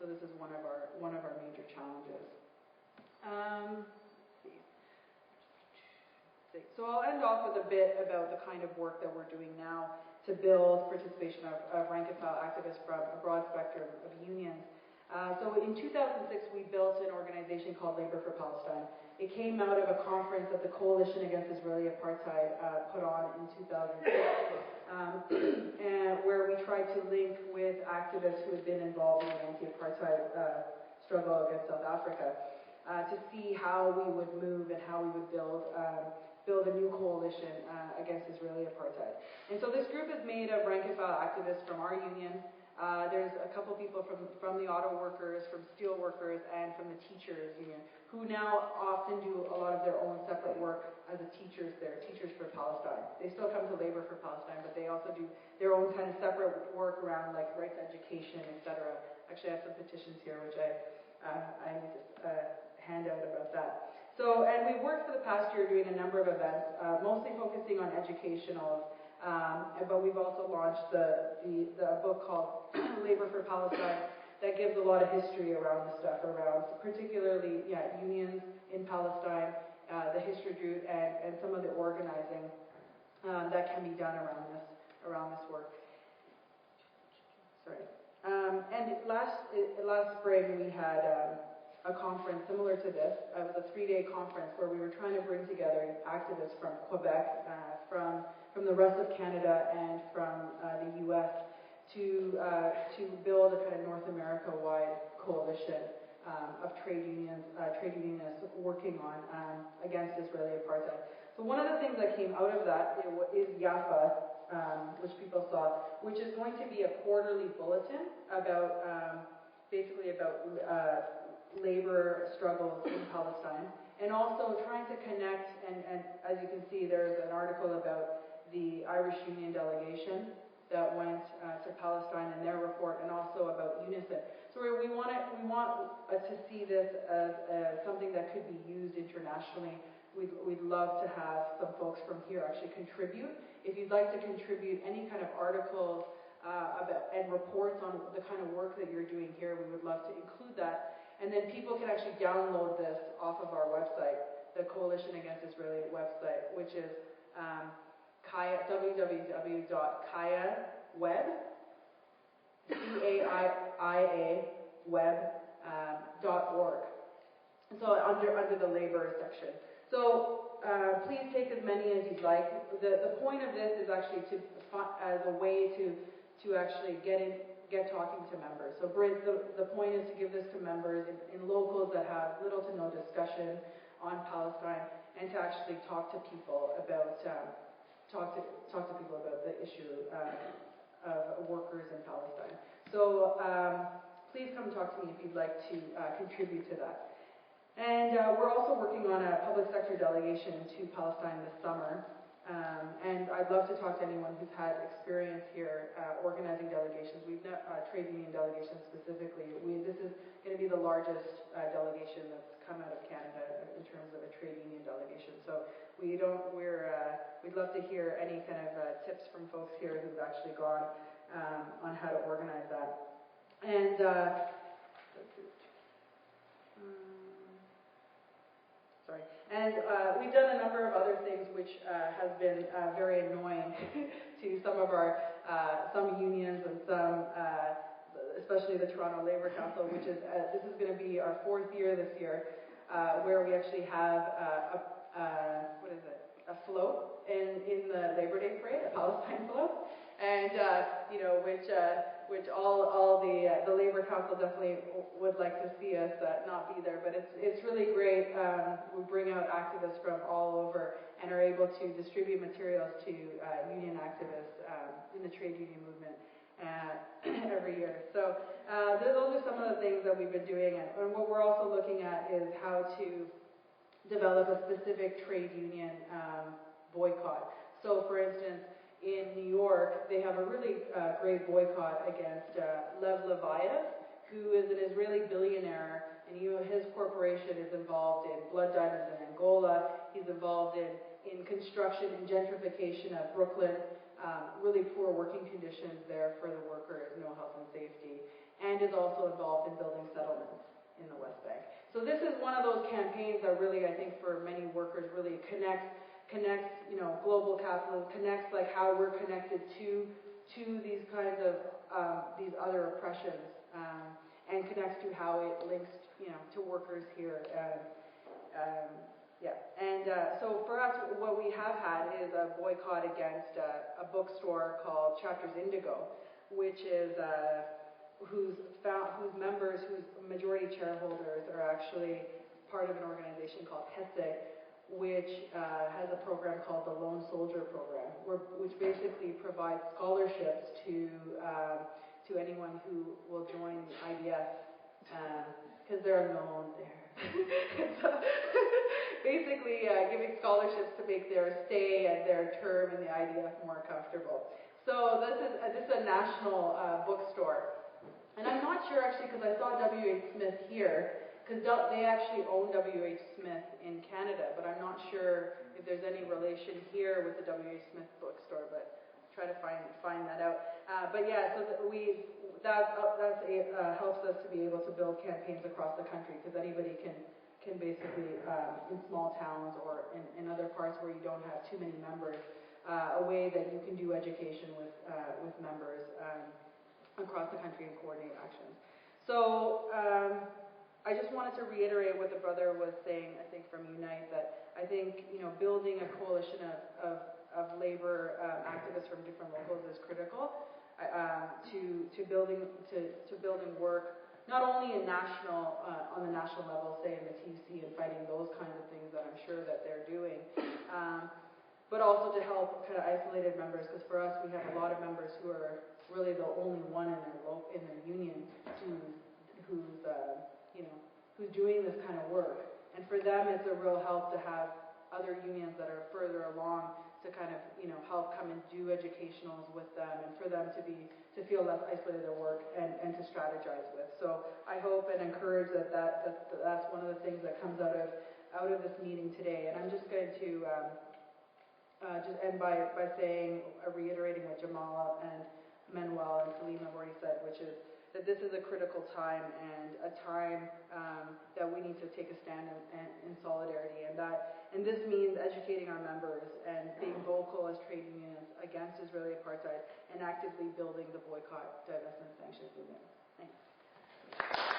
So this is one of our major challenges. So I'll end off with a bit about the kind of work that we're doing now to build participation of rank-and-file activists from a broad spectrum of unions. So in 2006, we built an organization called Labor for Palestine. It came out of a conference that the Coalition Against Israeli Apartheid put on in 2006, and where we tried to link with activists who had been involved in the anti-apartheid struggle against South Africa to see how we would move and how we would build a new coalition against Israeli apartheid. And so this group is made of rank-and-file activists from our union. There's a couple people from the auto workers, from steel workers, and from the teachers union, who now often do a lot of their own separate work as a teachers there, Teachers for Palestine. They still come to Labor for Palestine, but they also do their own kind of separate work around like rights education, etc. Actually, I have some petitions here, which I need to hand out about that. So, and we've worked for the past year doing a number of events, mostly focusing on educational, but we've also launched the book called Labor for Palestine that gives a lot of history around the stuff, around particularly, unions in Palestine, the history route, and some of the organizing that can be done around this work. Sorry. And last spring we had a conference similar to this. It was a 3-day conference where we were trying to bring together activists from Quebec, from the rest of Canada, and from the U.S. to build a kind of North America-wide coalition of trade unionists working on against Israeli apartheid. So one of the things that came out of that is YAFA, which people saw, which is going to be a quarterly bulletin about basically about labor struggles in Palestine, and also trying to connect, and as you can see, there's an article about the Irish Union delegation that went to Palestine and their report, and also about UNICEF. So we want to see this as something that could be used internationally. We'd love to have some folks from here actually contribute. If you'd like to contribute any kind of articles about and reports on the kind of work that you're doing here, we would love to include that. And then people can actually download this off of our website, the Coalition Against Israeli website, which is www.web.org. So under the labor section. So please take as many as you'd like. The point of this is actually as a way to actually get talking to members. So the point is to give this to members in locals that have little to no discussion on Palestine, and to actually talk to people about the issue of workers in Palestine. So please come talk to me if you'd like to contribute to that. And we're also working on a public sector delegation to Palestine this summer. And I'd love to talk to anyone who's had experience here organizing delegations. We've trade union delegations specifically. This is going to be the largest delegation that's come out of Canada in terms of a trade union delegation. So we'd love to hear any kind of tips from folks here who've actually gone on how to organize that. And we've done a number of other things which has been very annoying to some unions and some, especially the Toronto Labour Council, which is this is going to be our 4th year this year, where we actually have a float in the Labor Day parade, a Palestine float, and which all the Labour Council definitely would like to see us not be there, but it's really great. We bring out activists from all over and are able to distribute materials to union activists in the trade union movement every year. So those are some of the things that we've been doing, and what we're also looking at is how to develop a specific trade union boycott. So for instance, in New York, they have a really great boycott against Lev Levayev, who is an Israeli billionaire, and his corporation is involved in blood diamonds in Angola. He's involved in construction and gentrification of Brooklyn, really poor working conditions there for the workers, no health and safety. and is also involved in building settlements in the West Bank. So this is one of those campaigns that really, I think, for many workers, really connects, global capitalism, connects like how we're connected to these kinds of these other oppressions, and connects to how it links, to workers here. So for us, what we have had is a boycott against a bookstore called Chapters Indigo, which is whose members, whose majority shareholders are actually part of an organization called HESIG, which has a program called the Lone Soldier Program, which basically provides scholarships to anyone who will join the IDF, because they're known there. So basically giving scholarships to make their stay and their term in the IDF more comfortable. So this is a national bookstore. And I'm not sure actually, because I saw W.H. Smith here, because they actually own W.H. Smith in Canada, but I'm not sure if there's any relation here with the W.H. Smith bookstore, but try to find that out. But yeah, so that helps us to be able to build campaigns across the country, because anybody can basically, in small towns or in other parts where you don't have too many members, a way that you can do education with members across the country and coordinate actions. So I just wanted to reiterate what the brother was saying, I think, from Unite, that I think, building a coalition of labor activists from different locals is critical to building work, not only on the national level, say in the TUC and fighting those kinds of things that I'm sure that they're doing, but also to help kind of isolated members, because for us we have a lot of members who are really the only one in their union who's doing this kind of work, and for them it's a real help to have other unions that are further along to kind of help come and do educationals with them, and for them to feel less isolated in their work and to strategize with. So I hope and encourage that's one of the things that comes out of this meeting today. And I'm just going to just end by reiterating what Jamal and Manuel and Salim have already said, which is that this is a critical time, and a time that we need to take a stand in solidarity, and this means educating our members and being vocal as trade unions against Israeli apartheid and actively building the boycott, divestment, sanctions movement. Thanks.